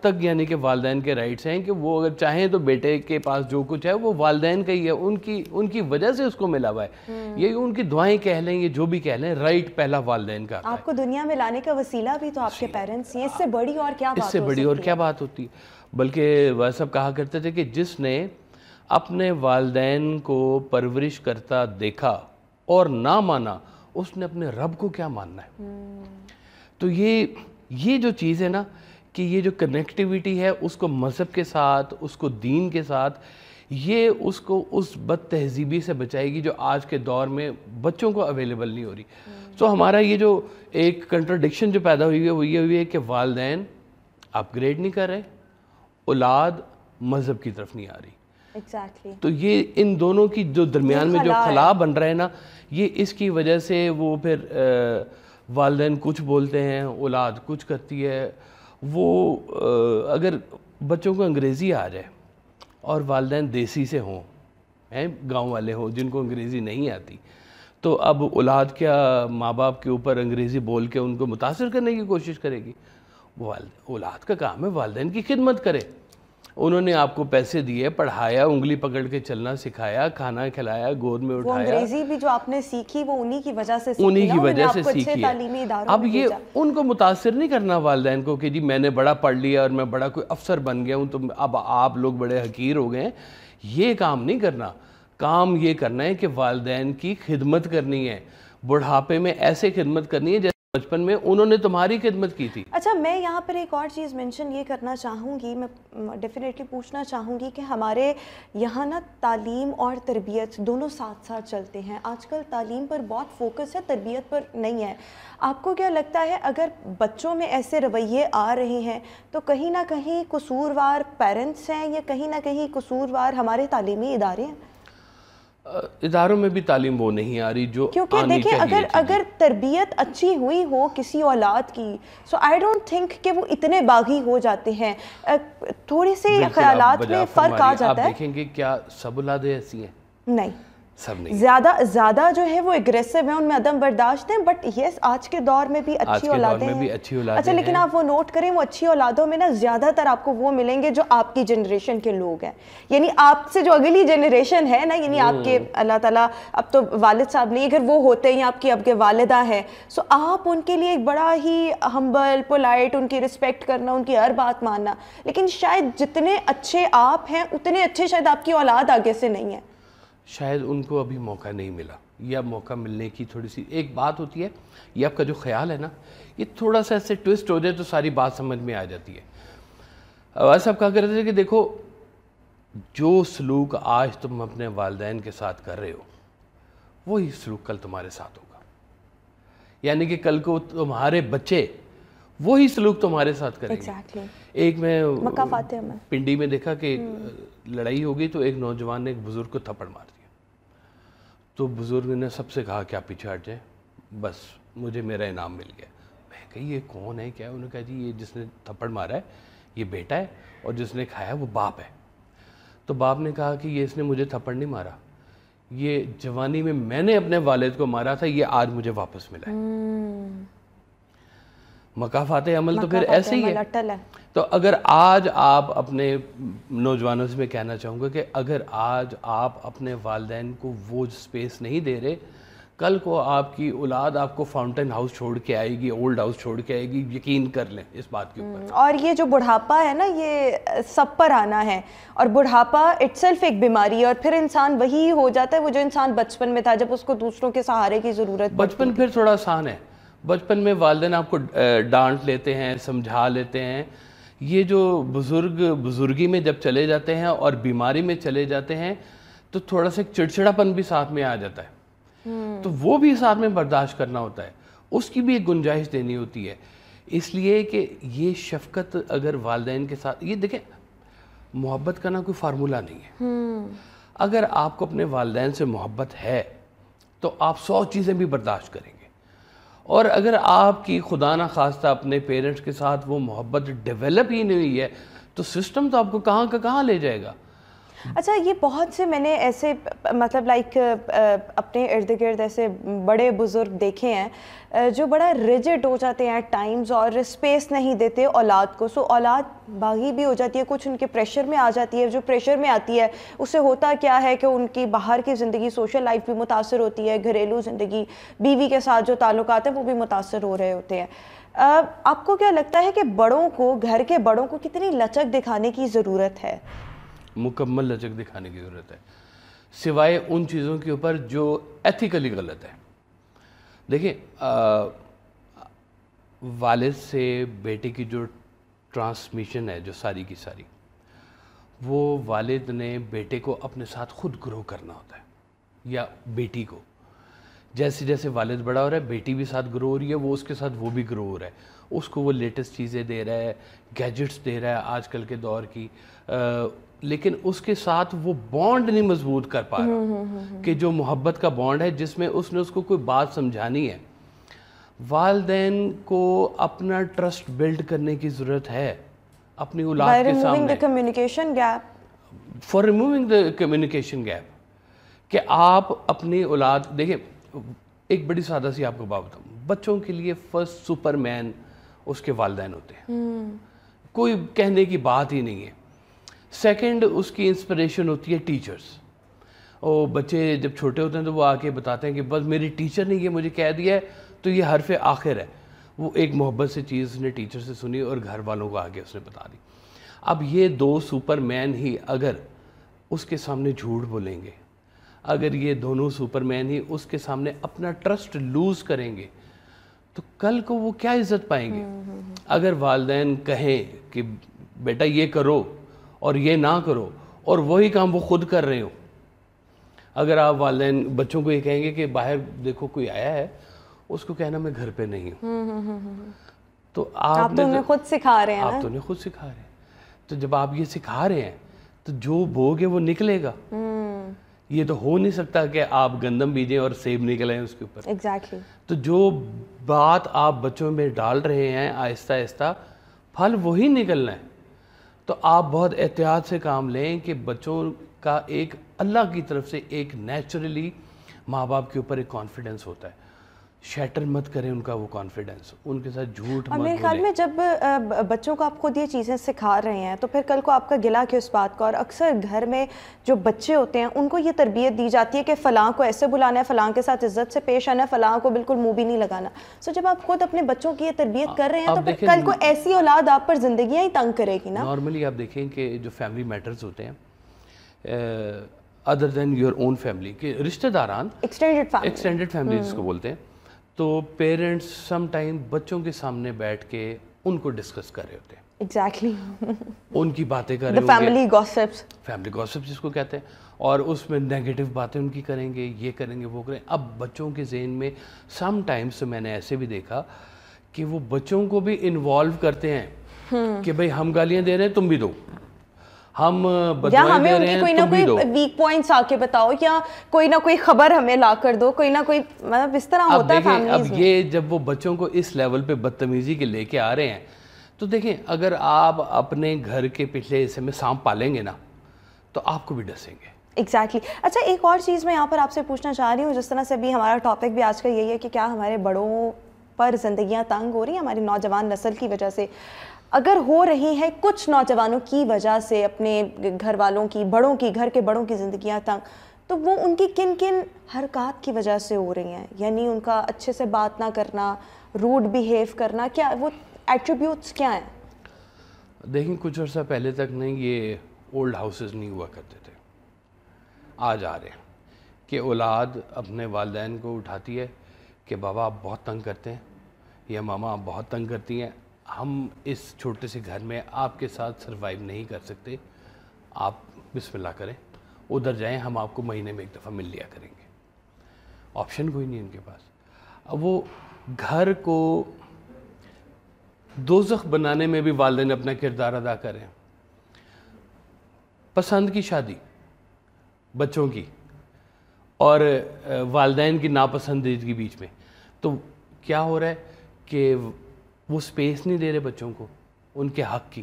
تک یعنی کہ والدین کے رائٹس ہیں کہ وہ اگر چاہیں تو بیٹے کے پاس جو کچھ ہے وہ والدین کا ہی ہے, ان کی وجہ سے اس کو ملا ہوا ہے. یہ ان کی دعائیں کہہ لیں, یہ جو بھی کہہ لیں, رائٹ پہلا والدین کا. آپ کو دنیا میں لانے کا وسیلہ بھی تو آپ کے پیرنٹس ہیں, اس سے بڑی اور کیا بات, اس سے بڑی اور کیا بات ہوتی ہے. بلکہ وہ سب کہا کرتے تھے کہ جس نے اپنے والدین کو پرورش کرتا دیکھا اور نہ مانا, اس نے اپنے رب کو کیا ماننا ہے. تو یہ جو چیز ہے نا کہ یہ جو کنیکٹیویٹی ہے اس کو مذہب کے ساتھ, اس کو دین کے ساتھ, یہ اس کو اس بد تہذیبی سے بچائے گی جو آج کے دور میں بچوں کو اویلیبل نہیں ہو رہی. تو ہمارا یہ جو ایک کنٹرڈکشن جو پیدا ہوئی ہے وہ یہ ہوئی ہے کہ والدین اپ گریڈ نہیں کر رہے, اولاد مذہب کی طرف نہیں آ رہی. Exactly. تو یہ ان دونوں کی جو درمیان میں جو خلا بن رہا ہے نا, یہ اس کی وجہ سے وہ پھر والدین کچھ بولتے ہیں, اولاد کچھ کرتی ہے. وہ اگر بچوں کو انگریزی آ جائے اور والدین دیسی سے ہوں, گاؤں والے ہوں جن کو انگریزی نہیں آتی, تو اب اولاد کیا ماں باپ کے اوپر انگریزی بول کے ان کو متاثر کرنے کی کوشش کرے گی. اولاد کا کام ہے والدین کی خدمت کرے. انہوں نے آپ کو پیسے دیے, پڑھایا, انگلی پکڑ کے چلنا سکھایا, کھانا کھلایا, گود میں اٹھایا. وہ انگریزی بھی جو آپ نے سیکھی وہ انہی کی وجہ سے سیکھی, انہی کی وجہ سے سیکھی ہے. اب یہ ان کو متاثر نہیں کرنا والدین کو کہ جی میں نے بڑا پڑھ لیا اور میں بڑا کوئی افسر بن گیا ہوں تو اب آپ لوگ بڑے حقیر ہو گئے ہیں. یہ کام نہیں کرنا. کام یہ کرنا ہے کہ والدین کی خدمت کرنی ہے, بڑھاپے میں ایسے خدمت کرنی ہے جیسے بچپن میں انہوں نے تمہاری خدمت کی تھی. اچھا, میں یہاں پر ایک اور چیز منشن یہ کرنا چاہوں گی, میں ڈیفینیٹلی پوچھنا چاہوں گی کہ ہمارے یہاں نا تعلیم اور تربیت دونوں ساتھ ساتھ چلتے ہیں. آج کل تعلیم پر بہت فوکس ہے, تربیت پر نہیں ہے. آپ کو کیا لگتا ہے اگر بچوں میں ایسے رویے آ رہے ہیں تو کہیں نہ کہیں قصوروار پیرنٹس ہیں یا کہیں نہ کہیں قصوروار ہمارے تعلیمی ادارے ہیں؟ اداروں میں بھی تعلیم وہ نہیں آ رہی جو کیونکہ دیکھیں اگر تربیت اچھی ہوئی ہو کسی اولاد کی, سو آئی ڈونٹ تھنک کہ وہ اتنے باغی ہو جاتے ہیں. تھوڑی سی خیالات میں فرق آ جاتا ہے. آپ دیکھیں گے کیا سب اولادیں ایسی ہیں؟ نہیں, زیادہ جو ہے وہ اگریسو ہیں, ان میں عدم برداشت ہیں, بٹ یس آج کے دور میں بھی اچھی اولادیں ہیں. اچھا, لیکن آپ وہ نوٹ کریں وہ اچھی اولادوں میں نا زیادہ تر آپ کو وہ ملیں گے جو آپ کی جنریشن کے لوگ ہیں, یعنی آپ سے جو اگلی جنریشن ہے نا, یعنی آپ کے اللہ تعالیٰ اب تو والد صاحب نہیں, اگر وہ ہوتے ہیں آپ کی اب کے والدہ ہیں, سو آپ ان کے لیے ایک بڑا ہی ہمبل پولائٹ, ان کی رسپیکٹ کرنا, ان کی ہر بات ماننا. لیکن شاید جتنے اچھے آپ ہیں اتنے اچھے شاید آپ کی اولاد آگے سے نہیں ہے. شاید ان کو ابھی موقع نہیں ملا, یا موقع ملنے کی تھوڑی سی ایک بات ہوتی ہے. یہ آپ کا جو خیال ہے نا, یہ تھوڑا سا ایسے ٹوسٹ ہو جائے تو ساری بات سمجھ میں آ جاتی ہے. ایسا کہا کرتے تھے کہ دیکھو جو سلوک آج تم اپنے والدین کے ساتھ کر رہے ہو وہی سلوک کل تمہارے ساتھ ہوگا. یعنی کہ کل کو تمہارے بچے وہی سلوک تمہارے ساتھ کریں گے. ایک میں پنڈی میں دیکھا کہ لڑائی ہو گئی تو ایک نوجوان نے ایک بزرگ کو تھپڑ مار دیا. تو بزرگ نے سب سے کہا کہ آپ پیچھے ہٹ جائیں, بس مجھے میرا انعام مل گیا. میں کہی یہ کون ہے کیا؟ انہوں نے کہا جی یہ جس نے تھپڑ مارا ہے یہ بیٹا ہے اور جس نے کھایا وہ باپ ہے. تو باپ نے کہا کہ یہ اس نے مجھے تھپڑ نہیں مارا, یہ جوانی میں نے اپنے والد کو مارا تھا, یہ آج مجھے واپس ملا ہے. مکافات عمل تو پھر ایسے ہی ہے. تو اگر آج آپ اپنے نوجوانوں سے میں کہنا چاہوں گا کہ اگر آج آپ اپنے والدین کو وہ سپیس نہیں دے رہے, کل کو آپ کی اولاد آپ کو فاؤنٹین ہاؤس چھوڑ کے آئے گی, اولڈ ہاؤس چھوڑ کے آئے گی, یقین کر لیں اس بات کے اوپر. اور یہ جو بڑھاپا ہے نا یہ سب پر آنا ہے, اور بڑھاپا اٹ سیلف ایک بیماری ہے, اور پھر انسان وہی ہو جاتا ہے وہ جو انسان بچپن میں تھا جب اس کو دوسروں کے سہارے کی ضرورت. بچپن پھر تھوڑا آسان ہے. بچپن میں والدین آپ کو ڈانٹ لیتے ہیں, سمجھا لیتے ہیں. یہ جو بزرگی میں جب چلے جاتے ہیں اور بیماری میں چلے جاتے ہیں تو تھوڑا سا چڑچڑاپن بھی ساتھ میں آ جاتا ہے. تو وہ بھی ساتھ میں برداشت کرنا ہوتا ہے, اس کی بھی ایک گنجائش دینی ہوتی ہے. اس لیے کہ یہ شفقت اگر والدین کے ساتھ, یہ دیکھیں محبت کا نا کوئی فارمولہ نہیں ہے. اگر آپ کو اپنے والدین سے محبت ہے تو آپ 100 چیزیں بھی برداشت کریں گے, اور اگر آپ کی خدا نہ خواستہ اپنے پیرنٹس کے ساتھ وہ محبت ڈیولپ ہی نہیں ہوئی ہے تو سسٹم تو آپ کو کہاں کا کہاں لے جائے گا. اچھا یہ بہت سے میں نے ایسے مطلب لائک اپنے ارد گرد ایسے بڑے بزرگ دیکھے ہیں جو بڑا ریجڈ ہو جاتے ہیں ایٹ ٹائمز اور اسپیس نہیں دیتے اولاد کو. سو اولاد باغی بھی ہو جاتی ہے, کچھ ان کے پریشر میں آ جاتی ہے. جو پریشر میں آتی ہے اس سے ہوتا کیا ہے کہ ان کی باہر کی زندگی, سوشل لائف بھی متاثر ہوتی ہے, گھریلو زندگی, بیوی کے ساتھ جو تعلقات ہیں وہ بھی متاثر ہو رہے ہوتے ہیں. آپ کو کیا لگتا ہے کہ بڑوں کو, گھر کے بڑوں کو کتنی لچک دکھانے کی ضرورت ہے؟ مکمل لچک دکھانے کی ضرورت ہے, سوائے ان چیزوں کے اوپر جو ایتھیکلی غلط ہے. دیکھیں والد سے بیٹے کی جو ٹرانسمیشن ہے جو ساری کی ساری, وہ والد نے بیٹے کو اپنے ساتھ خود گرو کرنا ہوتا ہے, یا بیٹی کو. جیسے جیسے والد بڑا ہو رہا ہے بیٹی بھی ساتھ گرو ہو رہی ہے, وہ اس کے ساتھ وہ بھی گرو ہو رہا ہے. اس کو وہ لیٹسٹ چیزیں دے رہا ہے, گیجٹس دے رہا ہے آج کل کے دور کی, لیکن اس کے ساتھ وہ بانڈ نہیں مضبوط کر پا رہا کہ جو محبت کا بانڈ ہے جس میں اس نے اس کو کوئی بات سمجھانی ہے. والدین کو اپنا ٹرسٹ بلڈ کرنے کی ضرورت ہے اپنی اولاد کے سامنے, for removing the communication gap, کہ آپ اپنی اولاد دیکھیں. ایک بڑی سادہ سی آپ کو بات بتاؤں, بچوں کے لیے فرسٹ سپر مین اس کے والدین ہوتے ہیں, کوئی کہنے کی بات ہی نہیں ہے. سیکنڈ اس کی انسپریشن ہوتی ہے ٹیچرز. اور بچے جب چھوٹے ہوتے ہیں تو وہ آ کے بتاتے ہیں کہ بس میری ٹیچر نے یہ مجھے کہہ دیا ہے تو یہ حرف آخر ہے. وہ ایک محبت سے چیز اس نے ٹیچر سے سنی اور گھر والوں کو آگے اس نے بتا دی. اب یہ دو سپر مین ہی اگر اس کے سامنے جھوٹ بولیں گے, اگر یہ دونوں سپر مین ہی اس کے سامنے اپنا ٹرسٹ لوز کریں گے, تو کل کو وہ کیا عزت پائیں گے؟ اگر والدین کہیں کہ بیٹا یہ کرو اور یہ نہ کرو, اور وہی کام وہ خود کر رہے ہو. اگر آپ والدین بچوں کو یہ کہیں گے کہ باہر دیکھو کوئی آیا ہے, اس کو کہنا میں گھر پہ نہیں ہوں, تو آپ تو انہیں خود سکھا رہے ہیں, آپ تو انہیں خود سکھا رہے ہیں. تو جب آپ یہ سکھا رہے ہیں تو جو بوگ ہے وہ نکلے گا. یہ تو ہو نہیں سکتا کہ آپ گندم بیجیں اور سیب نکلیں اس کے اوپر. ایگزیکٹلی. تو جو بات آپ بچوں میں ڈال رہے ہیں آہستہ آہستہ پھل وہی نکلنا ہے. تو آپ بہت احتیاط سے کام لیں کہ بچوں کا ایک اللہ کی طرف سے ایک نیچرلی ماں باپ کے اوپر ایک کانفیڈنس ہوتا ہے. شیٹر مت کریں ان کا وہ کانفیڈنس, ان کے ساتھ جھوٹ مت بولیں. میرے خیال میں جب بچوں کو آپ خود یہ چیزیں سکھا رہے ہیں تو پھر کل کو آپ کا گلا کہ اس بات کا, اور اکثر گھر میں جو بچے ہوتے ہیں ان کو یہ تربیت دی جاتی ہے کہ فلاں کو ایسے بلانا ہے, فلاں کے ساتھ عزت سے پیش آنا ہے, فلاں کو بالکل منہ بھی نہیں لگانا. سو جب آپ خود اپنے بچوں کی یہ تربیت کر رہے ہیں تو پھر کل کو ایسی اولاد آپ پر زندگیاں ہی تنگ کرے گی نا. نارملی آپ دیکھیں کہ جو فیملی میٹرز ہوتے ہیں other than your own family, کے رشتہ داران, ایکسٹینڈڈ فیملی جس کو بولتے ہیں, تو پیرنٹس سم ٹائم بچوں کے سامنے بیٹھ کے ان کو ڈسکس کر رہے ہوتے ہیں. ایگزیکٹلی. ان کی باتیں کر رہے ہوں گے, فیملی گوسپس جس کو کہتے ہیں, اور اس میں نیگیٹو باتیں ان کی کریں گے, یہ کریں گے, وہ کریں. اب بچوں کے ذہن میں سم ٹائمس میں نے ایسے بھی دیکھا کہ وہ بچوں کو بھی انوالو کرتے ہیں کہ بھئی ہم گالیاں دے رہے ہیں تم بھی دو, ہم بدوائیں دے رہے ہیں تم بھی دو, ویک پوائنٹس آ کے بتاؤ, یا کوئی نہ کوئی خبر ہمیں لا کر دو, کوئی نہ کوئی, مطلب اس طرح ہوتا ہے فیملیز میں. اب یہ جب وہ بچوں کو اس لیول پہ بدتمیزی کے لے کے آ رہے ہیں, تو دیکھیں اگر آپ اپنے گھر کے پچھلے حصے میں سانپ پالیں گے نا تو آپ کو بھی ڈسیں گے. ایگزیکٹلی. اچھا ایک اور چیز میں یہاں پر آپ سے پوچھنا چاہ رہی ہوں, جس طرح سے بھی ہمارا ٹاپک بھی آج کا یہی ہے کہ کیا ہمارے بڑوں پر زندگیاں تنگ ہو رہی ہیں ہماری نوجوان نسل کی وجہ سے. اگر ہو رہی ہیں کچھ نوجوانوں کی وجہ سے اپنے گھر والوں کی, بڑوں کی, گھر کے بڑوں کی زندگیاں تنگ, تو وہ ان کی کن کن حرکات کی وجہ سے ہو رہی ہیں؟ یعنی ان کا اچھے سے بات نہ کرنا, روڈ بیہیو کرنا, کیا وہ ایٹریبیوٹس کیا ہیں؟ دیکھیں کچھ عرصہ پہلے تک نہیں یہ اولڈ ہاؤسز نہیں ہوا کرتے تھے, آج آ رہے ہیں کہ اولاد اپنے والدین کو اٹھاتی ہے کہ بابا آپ بہت تنگ کرتے ہیں, یا ماما آپ بہت تنگ کرتی ہیں, ہم اس چھوٹے سے گھر میں آپ کے ساتھ سروائیو نہیں کر سکتے, آپ بسم اللہ کریں, ادھر جائیں, ہم آپ کو مہینے میں ایک دفعہ مل لیا کریں گے. آپشن کوئی نہیں ان کے پاس. اب وہ گھر کو دوزخ بنانے میں بھی والدین اپنا کردار ادا کریں. پسند کی شادی بچوں کی اور والدین کی ناپسندیدگی بیچ میں, تو کیا ہو رہا ہے کہ وہ سپیس نہیں دے رہے بچوں کو ان کے حق کی.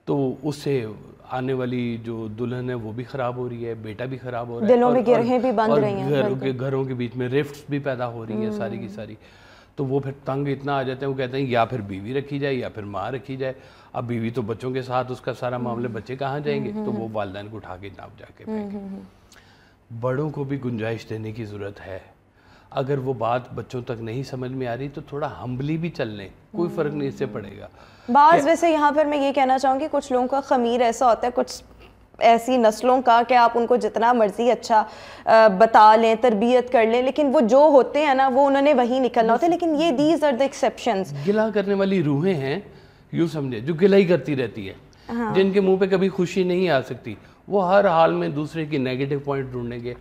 تو اس سے آنے والی جو دلہن ہے وہ بھی خراب ہو رہی ہے, بیٹا بھی خراب ہو رہا ہے, دلوں میں گرہیں بھی بند رہی ہیں, گھروں کے بیچ میں رفٹس بھی پیدا ہو رہی ہیں ساری کی ساری. تو وہ پھر تنگ اتنا آ جاتے ہیں, وہ کہتے ہیں یا پھر بیوی رکھی جائے یا پھر ماں رکھی جائے. اب بیوی تو بچوں کے ساتھ اس کا سارا معاملے, بچے کہاں جائیں گے, تو وہ والدین کو اٹھا کے ناپ جا کے پھینکیں. بڑوں کو بھی گنجائش دینے کی ضرورت ہے. اگر وہ بات بچوں تک نہیں سمجھ میں آ رہی تو تھوڑا ہمبلی بھی چل لیں, کوئی فرق نہیں اس سے پڑے گا. بعض ویسے یہاں پر میں یہ کہنا چاہوں گی کچھ لوگوں کا خمیر ایسا ہوتا ہے, کچھ ایسی نسلوں کا کہ آپ ان کو جتنا مرضی اچھا بتا لیں, تربیت کر لیں, لیکن وہ جو ہوتے ہیں نا وہ انہوں نے وہی نکلنا ہوتا ہے. لیکن یہ دیز آر دا ایکسیپشنز. گلا کرنے والی روحیں ہیں, یوں سمجھے, جو گلا ہی کرتی رہتی ہے, جن کے منہ پہ کبھی خوشی نہیں آ سکتی, وہ ہر حال میں دوسرے کی نیگیٹو پوائنٹ ڈھونڈیں گے.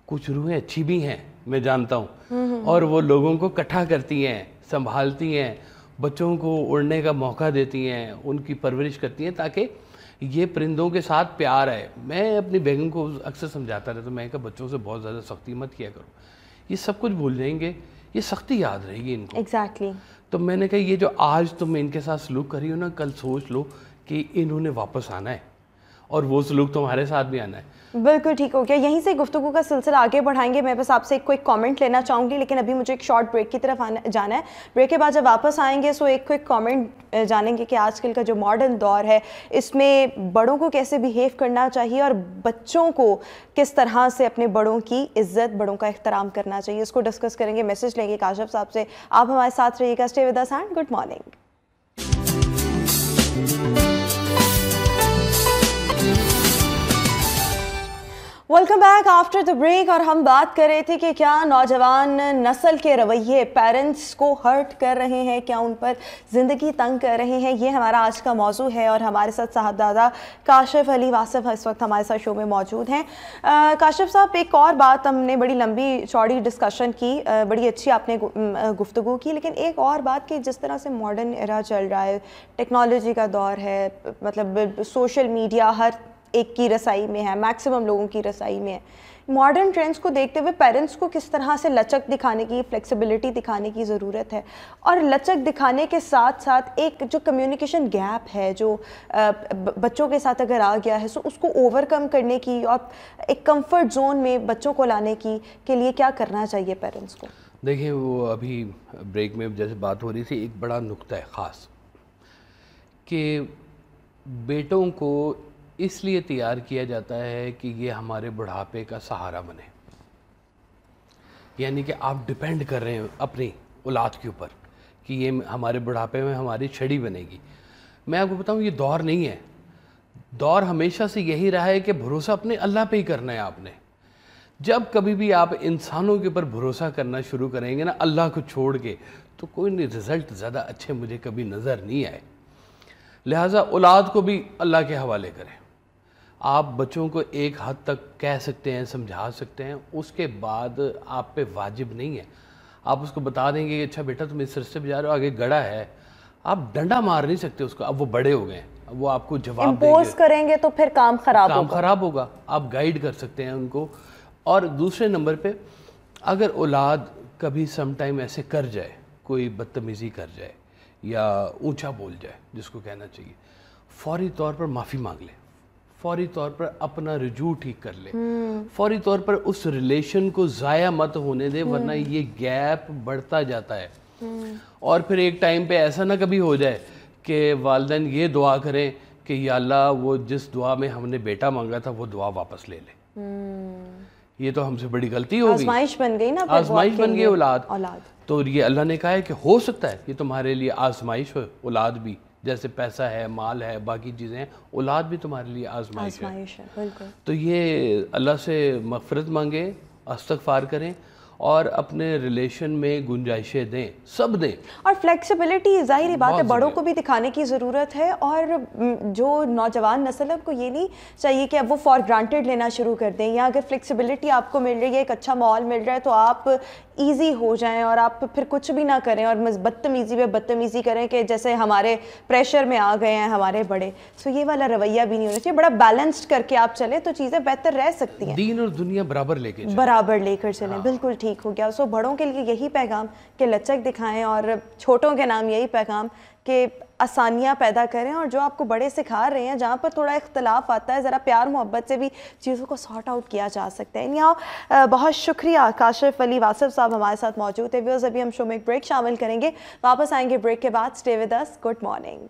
کچھ روحیں اچھی بھی ہیں, میں جانتا ہوں, اور وہ لوگوں کو اکٹھا کرتی ہیں, سنبھالتی ہیں, بچوں کو اڑنے کا موقع دیتی ہیں, ان کی پرورش کرتی ہیں تاکہ یہ پرندوں کے ساتھ پیار ہے. میں اپنی بیگم کو اکثر سمجھاتا رہتا ہوں, میں کہا بچوں سے بہت زیادہ سختی مت کیا کرو, یہ سب کچھ بھول جائیں گے, یہ سختی یاد رہے گی ان کو. ایگزیکٹلی. تو میں نے کہا یہ جو آج تم ان کے ساتھ سلوک کر رہی ہو نا, کل سوچ لو کہ انہوں نے واپس آنا ہے اور وہ سلوک تمہارے ساتھ بھی آنا ہے. بالکل ٹھیک ہو گیا. یہیں سے گفتگو کا سلسلہ آگے بڑھائیں گے. میں بس آپ سے ایک کوئک کامنٹ لینا چاہوں گی, لیکن ابھی مجھے ایک شارٹ بریک کی طرف جانا ہے. بریک کے بعد جب واپس آئیں گے سو ایک کوئک کامنٹ جانیں گے کہ آج کل کا جو ماڈرن دور ہے اس میں بڑوں کو کیسے بیہیو کرنا چاہیے اور بچوں کو کس طرح سے اپنے بڑوں کی عزت, بڑوں کا احترام کرنا چاہیے. اس کو ڈسکس کریں گے. میسج لیں گے کاشف صاحب سے. آپ ہمارے ساتھ رہیے گا. Stay with us and good morning. Welcome back after the break. اور ہم بات کر رہے تھے کہ کیا نوجوان نسل کے رویے پیرنٹس کو ہرٹ کر رہے ہیں, کیا ان پر زندگی تنگ کر رہے ہیں. یہ ہمارا آج کا موضوع ہے اور ہمارے ساتھ صاحبزادہ کاشف علی واصف اس وقت ہمارے ساتھ شو میں موجود ہیں. کاشف صاحب, ایک اور بات, ہم نے بڑی لمبی چوڑی ڈسکشن کی, بڑی اچھی آپ نے گفتگو کی, لیکن ایک اور بات کہ جس طرح سے ماڈرن ایرا چل رہا ہے, ٹیکنالوجی کا دور ہے, مطلب سوشل میڈیا ہر ایک کی رسائی میں ہے, میکسیمم لوگوں کی رسائی میں ہے. ماڈرن ٹرینڈز کو دیکھتے ہوئے پیرنٹس کو کس طرح سے لچک دکھانے کی, فلیکسیبلٹی دکھانے کی ضرورت ہے, اور لچک دکھانے کے ساتھ ساتھ ایک جو کمیونیکیشن گیپ ہے جو بچوں کے ساتھ اگر آ گیا ہے سو اس کو اوور کم کرنے کی اور ایک کمفرٹ زون میں بچوں کو لانے کی کے لیے کیا کرنا چاہیے پیرنٹس کو؟ دیکھیں, وہ ابھی بریک میں جیسے بات ہو رہی تھی, ایک بڑا نقطہ ہے خاص کہ بیٹوں کو اس لیے تیار کیا جاتا ہے کہ یہ ہمارے بڑھاپے کا سہارا بنے. یعنی کہ آپ ڈیپینڈ کر رہے ہیں اپنی اولاد کے اوپر کہ یہ ہمارے بڑھاپے میں ہماری چھڑی بنے گی. میں آپ کو بتاؤں یہ دور نہیں ہے. دور ہمیشہ سے یہی رہا ہے کہ بھروسہ اپنے اللہ پہ ہی کرنا ہے آپ نے. جب کبھی بھی آپ انسانوں کے اوپر بھروسہ کرنا شروع کریں گے نا اللہ کو چھوڑ کے, تو کوئی نہیں رزلٹ زیادہ اچھے مجھے کبھی نظر نہیں آئے. لہٰذا اولاد کو بھی اللہ کے حوالے کریں. آپ بچوں کو ایک حد تک کہہ سکتے ہیں, سمجھا سکتے ہیں, اس کے بعد آپ پہ واجب نہیں ہے. آپ اس کو بتا دیں گے کہ اچھا بیٹا تم اس رستے پہ جا رہے ہو, آگے گڑھا ہے, آپ ڈنڈا مار نہیں سکتے اس کو. اب وہ بڑے ہو گئے ہیں, اب وہ آپ کو جواب دیں گے, امپوز کریں گے تو پھر کام خراب ہوگا. آپ گائیڈ کر سکتے ہیں ان کو. اور دوسرے نمبر پہ اگر اولاد کبھی سم ٹائم ایسے کر جائے, کوئی بدتمیزی کر جائے یا اونچا بول جائے جس کو کہنا چاہیے, فوری طور پر معافی مانگ لیں, فوری طور پر اپنا رجوع ٹھیک کر لیں, فوری طور پر اس ریلیشن کو ضائع مت ہونے دے, ورنہ یہ گیپ بڑھتا جاتا ہے. اور پھر ایک ٹائم پہ ایسا نہ کبھی ہو جائے کہ والدین یہ دعا کریں کہ یا اللہ وہ جس دعا میں ہم نے بیٹا مانگا تھا وہ دعا واپس لے لے. یہ تو ہم سے بڑی غلطی ہوگی, آزمائش بن گئی نا, آزمائش بن گئی اولاد. تو یہ اللہ نے کہا ہے کہ ہو سکتا ہے یہ تمہارے لیے آزمائش ہو. اولاد بھی جیسے پیسہ ہے, مال ہے, باقی چیزیں ہیں, اولاد بھی تمہارے لیے آزمائش ہے. تو یہ اللہ سے مغفرت مانگیں, استغفار کریں, اور اپنے ریلیشن میں گنجائشیں دیں, سب دیں. اور فلیکسیبلٹی ظاہری بات ہے بڑوں کو بھی دکھانے کی ضرورت ہے. اور جو نوجوان نسل ہے کو یہ نہیں چاہیے کہ اب وہ فار گرانٹیڈ لینا شروع کر دیں, یا اگر فلیکسیبلٹی آپ کو مل رہی ہے, ایک اچھا ماحول مل رہا ہے, تو آپ ایزی ہو جائیں اور آپ پھر کچھ بھی نہ کریں اور بدتمیزی پہ بدتمیزی کریں کہ جیسے ہمارے پریشر میں آ گئے ہیں ہمارے بڑے. سو یہ والا رویہ بھی نہیں ہونا چاہیے. بڑا بیلنسڈ کر کے آپ چلیں تو چیزیں بہتر رہ سکتی ہیں. دین اور دنیا برابر لے کر چلیں. بالکل ٹھیک ہو گیا. سو بڑوں کے لیے یہی پیغام کہ لچک دکھائیں, اور چھوٹوں کے نام یہی پیغام کہ آسانیاں پیدا کریں, اور جو آپ کو بڑے سکھا رہے ہیں جہاں پر تھوڑا اختلاف آتا ہے ذرا پیار محبت سے بھی چیزوں کو سارٹ آؤٹ کیا جا سکتا ہے. یہاں بہت شکریہ کاشف علی واصف صاحب ہمارے ساتھ موجود ہے. ویورز ابھی ہم شو میں ایک بریک شامل کریں گے, واپس آئیں گے بریک کے بعد. Stay with us. Good morning.